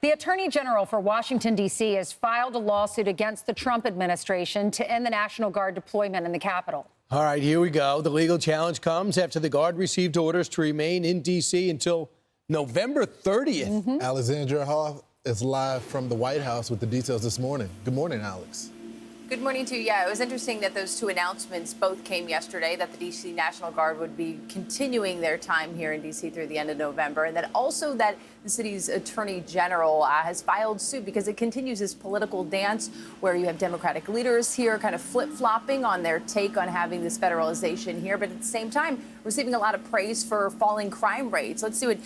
The Attorney General for Washington, D.C. has filed a lawsuit against the Trump administration to end the National Guard deployment in the Capitol. All right, here we go. The legal challenge comes after the Guard received orders to remain in D.C. until November 30th. Alexandria Hoff is live from the White House with the details this morning. Good morning, Alex. Good morning to you. Yeah, it was interesting that those two announcements both came yesterday, that the D.C. National Guard would be continuing their time here in D.C. through the end of November, and that also that the city's attorney general has filed suit because it continues this political dance where you have Democratic leaders here kind of flip-flopping on their take on having this federalization here, but at the same time receiving a lot of praise for falling crime rates. Let's see what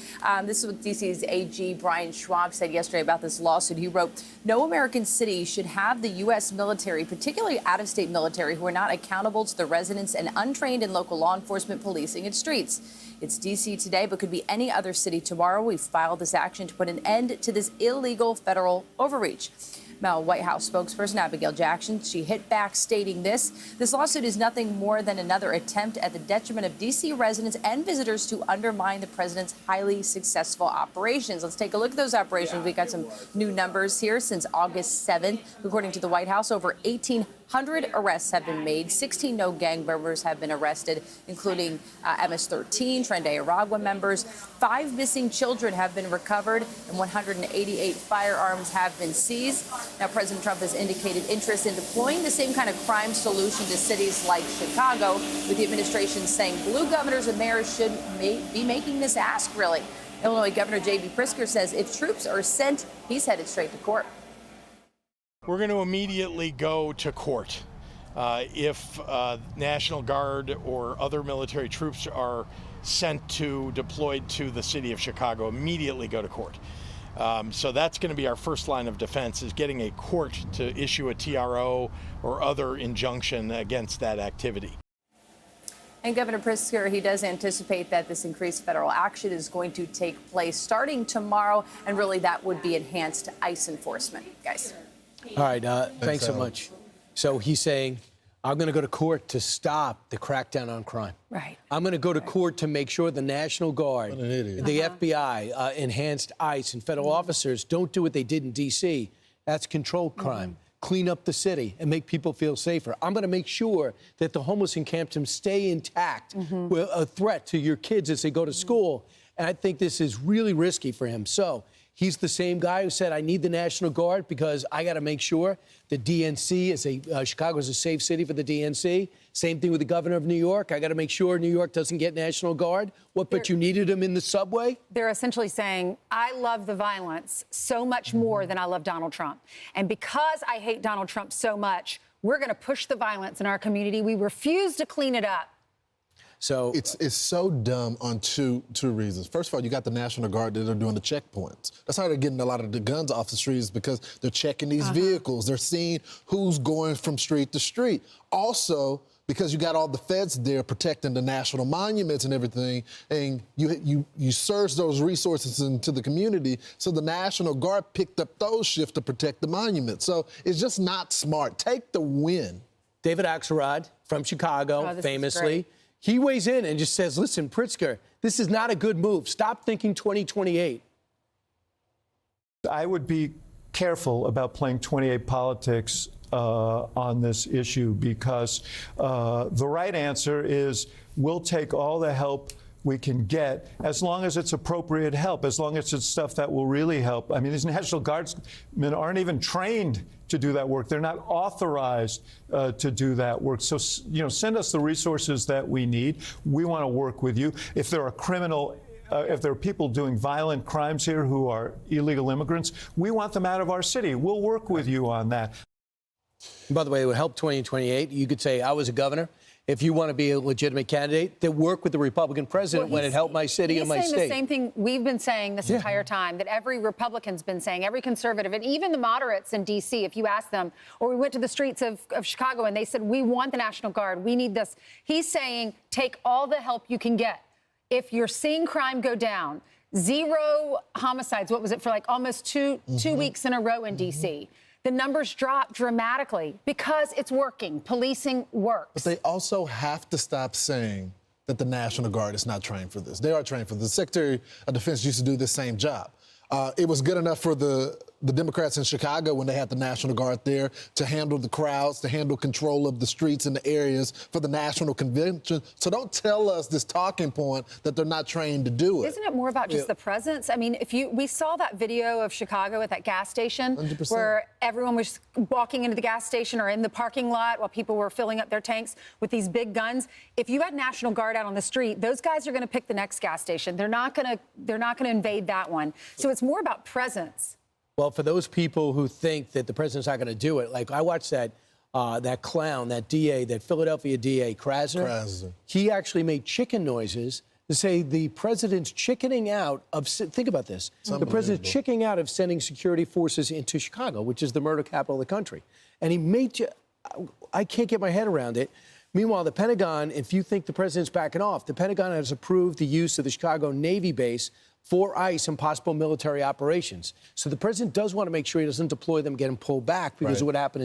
this is what D.C.'s AG Brian Schwalb said yesterday about this lawsuit. He wrote, "No American city should have the U.S. military, particularly out-of-state military, who are not accountable to the residents and untrained in local law enforcement policing its streets. It's D.C. today, but could be any other city tomorrow. We've filed this action to put an end to this illegal federal overreach." Now, White House spokesperson Abigail Jackson, she hit back stating this lawsuit is nothing more than another attempt at the detriment of D.C. residents and visitors to undermine the president's highly successful operations. Let's take a look at those operations. We got some new numbers here since August 7th. According to the White House, over 1,800 arrests have been made. 16 no gang members have been arrested, including MS-13, Tren de Aragua members. 5 missing children have been recovered, and 188 firearms have been seized. Now, President Trump has indicated interest in deploying the same kind of crime solution to cities like Chicago, with the administration saying blue governors and mayors should be making this ask, really. Illinois Governor J.B. Pritzker says if troops are sent, he's headed straight to court. We're going to immediately go to court. If National Guard or other military troops are deployed to the city of Chicago, immediately go to court. So that's going to be our first line of defense, is getting a court to issue a TRO or other injunction against that activity. And Governor Pritzker, he does anticipate that this increased federal action is going to take place starting tomorrow, and really that would be enhanced ICE enforcement. Guys. All right, thanks so much. So he's saying, I'm going to go to court to stop the crackdown on crime. Right. I'm going to go to court to make sure the National Guard, the FBI, enhanced ICE, and federal officers don't do what they did in D.C. That's controlled crime. Clean up the city and make people feel safer. I'm going to make sure that the homeless encampments stay intact, with a threat to your kids as they go to school. And I think this is really risky for him. So he's the same guy who said, I need the National Guard because I got to make sure the DNC is Chicago is a safe city for the DNC. Same thing with the governor of New York. I got to make sure New York doesn't get National Guard. What, but you needed him in the subway? They're essentially saying, I love the violence so much more than I love Donald Trump. And because I hate Donald Trump so much, we're going to push the violence in our community. We refuse to clean it up. So it's so dumb on two reasons. First of all, you got the National Guard that are doing the checkpoints. That's how they're getting a lot of the guns off the streets, because they're checking these vehicles. They're seeing who's going from street to street. Also, because you got all the feds there protecting the national monuments and everything, and you surge those resources into the community, so the National Guard picked up those shifts to protect the monuments. So it's just not smart. Take the win. David Axelrod from Chicago, famously, he weighs in and just says, listen, Pritzker, this is not a good move. Stop thinking 2028. I would be careful about playing 28 politics on this issue, because the right answer is we'll take all the help we can get, as long as it's appropriate help, as long as it's stuff that will really help. I mean, these National Guardsmen aren't even trained to do that work. They're not authorized to do that work. So, send us the resources that we need. We want to work with you. If there are if there are people doing violent crimes here who are illegal immigrants, we want them out of our city. We'll work with you on that. By the way, it would help 2028. You could say, I was a governor. If you want to be a legitimate candidate, then work with the Republican president when it helped my city and my state. He's saying the same thing we've been saying this entire time, that every Republican's been saying, every conservative, and even the moderates in D.C., if you ask them, or we went to the streets of Chicago and they said, we want the National Guard, we need this. He's saying, take all the help you can get. If you're seeing crime go down, 0 homicides, what was it, for like almost two weeks in a row in D.C., the numbers drop dramatically because it's working. Policing works. But they also have to stop saying that the National Guard is not trained for this. They are trained for this. The Secretary of Defense used to do the same job. It was good enough for the Democrats in Chicago when they had the National Guard there to handle the crowds, to handle control of the streets and the areas for the national convention. So don't tell us this talking point that they're not trained to do it. Isn't it more about just the presence? I mean, we saw that video of Chicago at that gas station 100%. where everyone was walking into the gas station or in the parking lot while people were filling up their tanks with these big guns. If you had National Guard out on the street, those guys are going to pick the next gas station. They're not going to invade that one. So it's more about presence. Well, for those people who think that the president's not going to do it, like I watched that clown, that DA, that Philadelphia DA, Krasner. He actually made chicken noises to say the president's chickening out of, think about this, the president's chickening out of sending security forces into Chicago, which is the murder capital of the country. And he made, I can't get my head around it. Meanwhile, the Pentagon, if you think the president's backing off, the Pentagon has approved the use of the Chicago Navy base for ICE and possible military operations. So the president does want to make sure he doesn't deploy them, get them pulled back because of what happened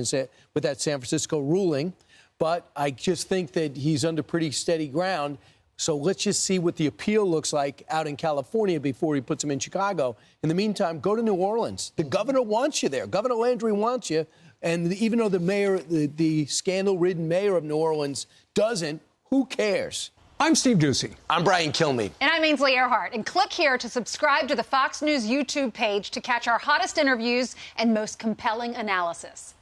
with that San Francisco ruling. But I just think that he's under pretty steady ground. So let's just see what the appeal looks like out in California before he puts them in Chicago. In the meantime, go to New Orleans. The governor wants you there. Governor Landry wants you. And even though the mayor, the scandal-ridden mayor of New Orleans doesn't, who cares? I'm Steve Doocy. I'm Brian Kilmeade. And I'm Ainsley Earhart. And click here to subscribe to the Fox News YouTube page to catch our hottest interviews and most compelling analysis.